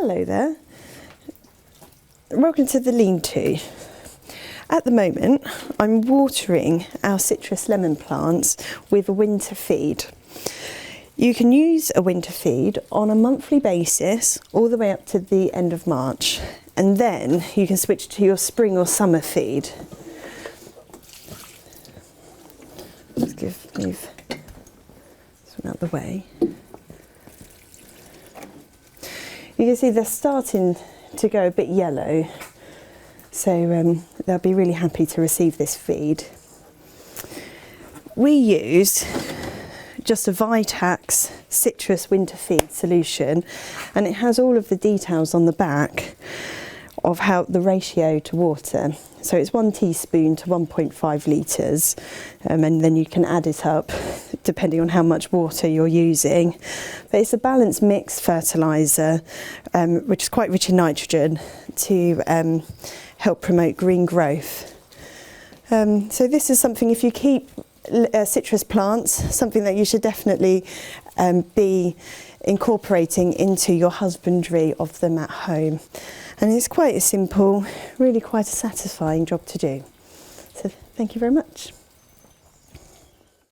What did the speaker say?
Hello there. Welcome to the lean-to. At the moment, I'm watering our citrus lemon plants with a winter feed. You can use a winter feed on a monthly basis all the way up to the end of March, and then you can switch to your spring or summer feed. Let's move this one out of the way. You can see they're starting to go a bit yellow, so they'll be really happy to receive this feed. We use just a Vitax citrus winter feed solution, and it has all of the details on the back of how the ratio to water. So it's 1 teaspoon to 1.5 litres, and then you can add it up depending on how much water you're using. But it's a balanced mixed fertiliser, which is quite rich in nitrogen to help promote green growth. So this is something, if you keep citrus plants, something that you should definitely be incorporating into your husbandry of them at home. And it's quite a simple, really quite a satisfying job to do. So thank you very much.